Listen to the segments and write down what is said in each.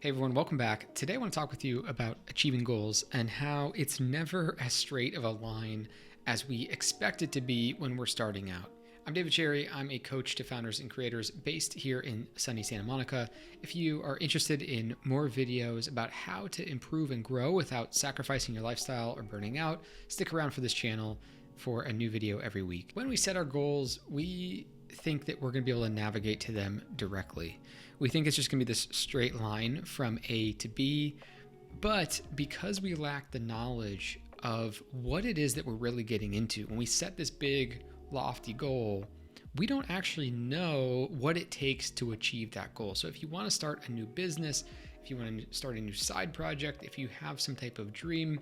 Hey everyone, welcome back. Today I want to talk with you about achieving goals and how it's never as straight of a line as we expect it to be when we're starting out. I'm David Cherry. I'm a coach to founders and creators based here in sunny Santa Monica. If you are interested in more videos about how to improve and grow without sacrificing your lifestyle or burning out, stick around for this channel for a new video every week. When we set our goals, we think that we're going to be able to navigate to them directly. We think it's just going to be this straight line from A to B, but because we lack the knowledge of what it is that we're really getting into, when we set this big, lofty goal, we don't actually know what it takes to achieve that goal. So if you want to start a new business, if you want to start a new side project, if you have some type of dream,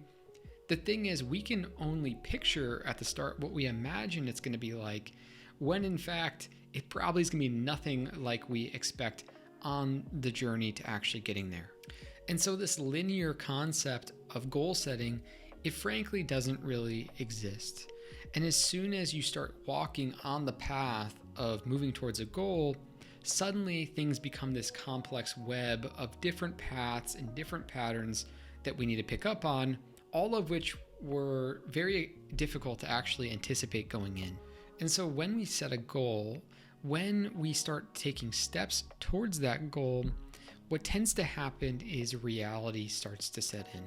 the thing is we can only picture at the start what we imagine it's going to be like, when in fact, it probably is going to be nothing like we expect on the journey to actually getting there. And so this linear concept of goal setting, it frankly doesn't really exist. And as soon as you start walking on the path of moving towards a goal, suddenly things become this complex web of different paths and different patterns that we need to pick up on, all of which were very difficult to actually anticipate going in. And so when we set a goal, when we start taking steps towards that goal, what tends to happen is reality starts to set in.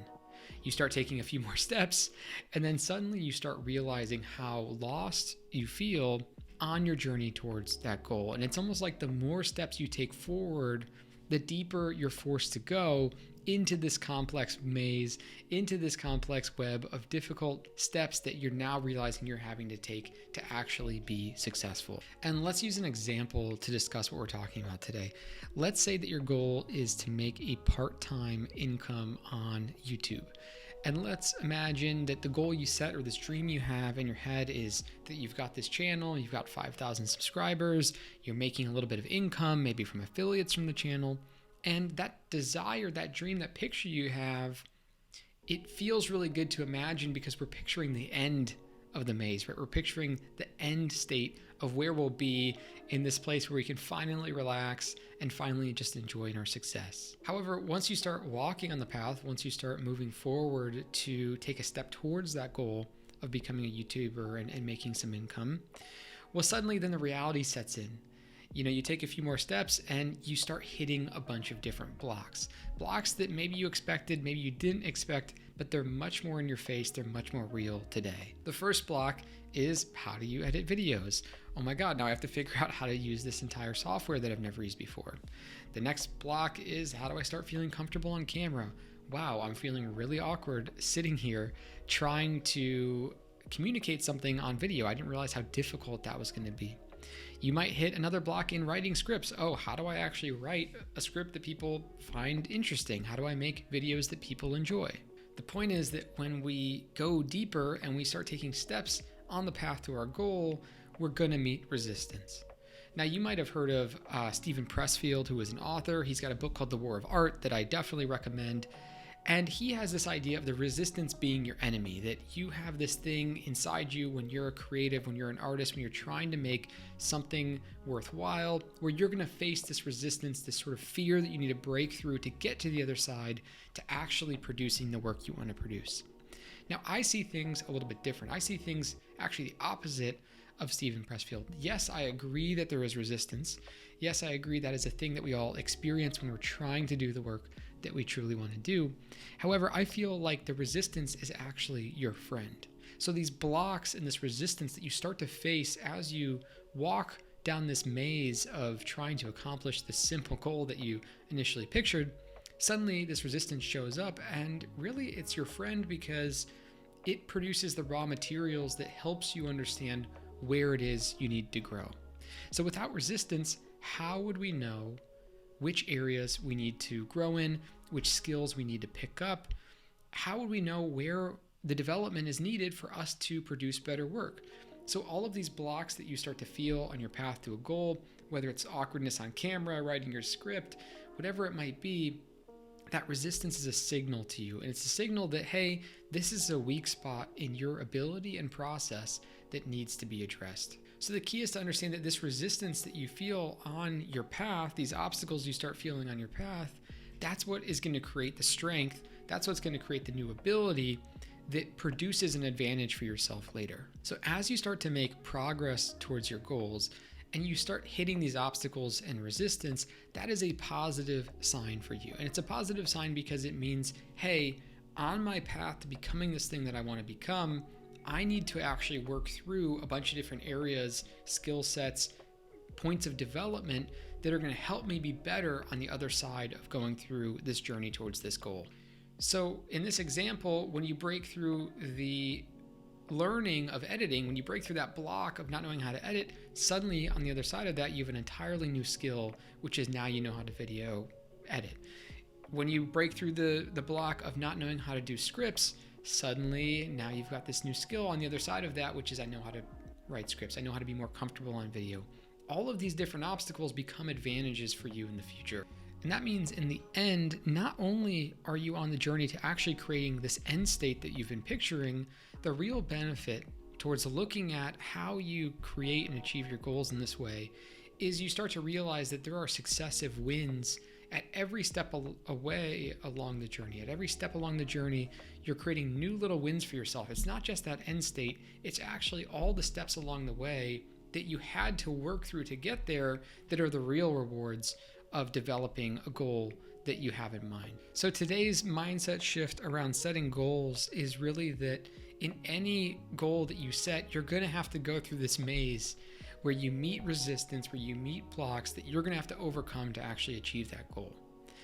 You start taking a few more steps, and then suddenly you start realizing how lost you feel on your journey towards that goal. And it's almost like the more steps you take forward, the deeper you're forced to go into this complex maze, into this complex web of difficult steps that you're now realizing you're having to take to actually be successful. And let's use an example to discuss what we're talking about today. Let's say that your goal is to make a part-time income on YouTube. And let's imagine that the goal you set or this dream you have in your head is that you've got this channel, you've got 5,000 subscribers, you're making a little bit of income, maybe from affiliates from the channel. And that desire, that dream, that picture you have, it feels really good to imagine because we're picturing the end of the maze, right? We're picturing the end state of where we'll be in this place where we can finally relax and finally just enjoy our success. However, once you start walking on the path, once you start moving forward to take a step towards that goal of becoming a YouTuber and making some income, well, suddenly then the reality sets in. You know, you take a few more steps and you start hitting a bunch of different blocks that maybe you expected, maybe you didn't expect, but they're much more in your face. They're much more real today. The first block is, how do you edit videos? Oh my God, now I have to figure out how to use this entire software that I've never used before. The next block is, how do I start feeling comfortable on camera? Wow, I'm feeling really awkward sitting here trying to communicate something on video. I didn't realize how difficult that was going to be. You might hit another block in writing scripts. Oh, how do I actually write a script that people find interesting? How do I make videos that people enjoy? The point is that when we go deeper and we start taking steps on the path to our goal, we're going to meet resistance. Now, you might have heard of Steven Pressfield, who is an author. He's got a book called The War of Art that I definitely recommend. And he has this idea of the resistance being your enemy, that you have this thing inside you when you're a creative, when you're an artist, when you're trying to make something worthwhile, where you're going to face this resistance, this sort of fear that you need to break through to get to the other side, to actually producing the work you want to produce. Now, I see things a little bit different. I see things actually the opposite of Steven Pressfield. Yes, I agree that there is resistance. Yes, I agree that is a thing that we all experience when we're trying to do the work that we truly want to do. However, I feel like the resistance is actually your friend. So these blocks and this resistance that you start to face as you walk down this maze of trying to accomplish the simple goal that you initially pictured, suddenly this resistance shows up, and really it's your friend because it produces the raw materials that helps you understand where it is you need to grow. So without resistance, how would we know which areas we need to grow in, which skills we need to pick up? How would we know where the development is needed for us to produce better work? So all of these blocks that you start to feel on your path to a goal, whether it's awkwardness on camera, writing your script, whatever it might be, that resistance is a signal to you. And it's a signal that, hey, this is a weak spot in your ability and process that needs to be addressed. So the key is to understand that this resistance that you feel on your path, these obstacles you start feeling on your path, that's what is going to create the strength. That's what's going to create the new ability that produces an advantage for yourself later. So as you start to make progress towards your goals and you start hitting these obstacles and resistance, that is a positive sign for you. And it's a positive sign because it means, hey, on my path to becoming this thing that I want to become, I need to actually work through a bunch of different areas, skill sets, points of development that are going to help me be better on the other side of going through this journey towards this goal. So in this example, when you break through the learning of editing, when you break through that block of not knowing how to edit, suddenly on the other side of that, you have an entirely new skill, which is now you know how to video edit. When you break through the block of not knowing how to do scripts, suddenly now you've got this new skill on the other side of that, which is I know how to write scripts. I know how to be more comfortable on video. All of these different obstacles become advantages for you in the future. And that means in the end, not only are you on the journey to actually creating this end state that you've been picturing, the real benefit towards looking at how you create and achieve your goals in this way is you start to realize that there are successive wins at every step away along the journey. At every step along the journey, you're creating new little wins for yourself. It's not just that end state, it's actually all the steps along the way that you had to work through to get there that are the real rewards of developing a goal that you have in mind. So today's mindset shift around setting goals is really that in any goal that you set, you're going to have to go through this maze where you meet resistance, where you meet blocks that you're going to have to overcome to actually achieve that goal.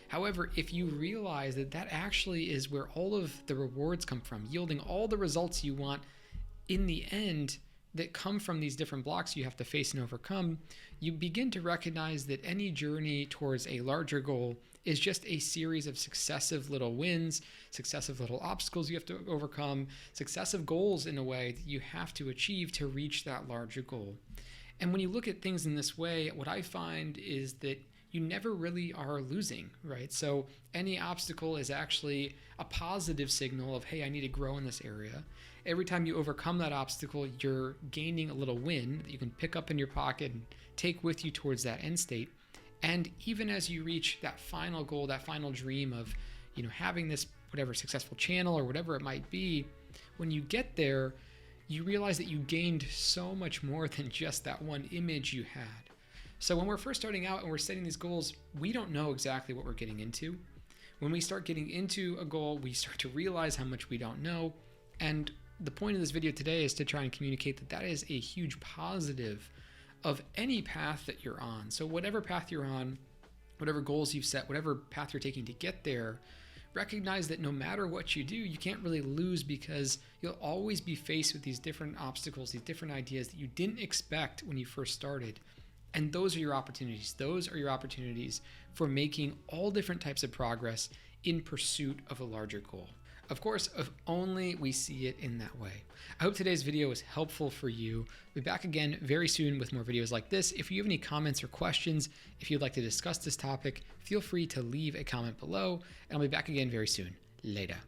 However, if you realize that that actually is where all of the rewards come from, yielding all the results you want in the end that come from these different blocks you have to face and overcome, you begin to recognize that any journey towards a larger goal is just a series of successive little wins, successive little obstacles you have to overcome, successive goals in a way that you have to achieve to reach that larger goal. And when you look at things in this way, what I find is that you never really are losing, right? So any obstacle is actually a positive signal of, hey, I need to grow in this area. Every time you overcome that obstacle, you're gaining a little win that you can pick up in your pocket and take with you towards that end state. And even as you reach that final goal, that final dream of, having this whatever successful channel or whatever it might be, when you get there, you realize that you gained so much more than just that one image you had. So when we're first starting out and we're setting these goals, we don't know exactly what we're getting into. When we start getting into a goal, we start to realize how much we don't know. And the point of this video today is to try and communicate that that is a huge positive of any path that you're on. So whatever path you're on, whatever goals you've set, whatever path you're taking to get there, recognize that no matter what you do, you can't really lose because you'll always be faced with these different obstacles, these different ideas that you didn't expect when you first started. And those are your opportunities. Those are your opportunities for making all different types of progress in pursuit of a larger goal. Of course, if only we see it in that way. I hope today's video was helpful for you. We'll be back again very soon with more videos like this. If you have any comments or questions, if you'd like to discuss this topic, feel free to leave a comment below, and I'll be back again very soon. Later.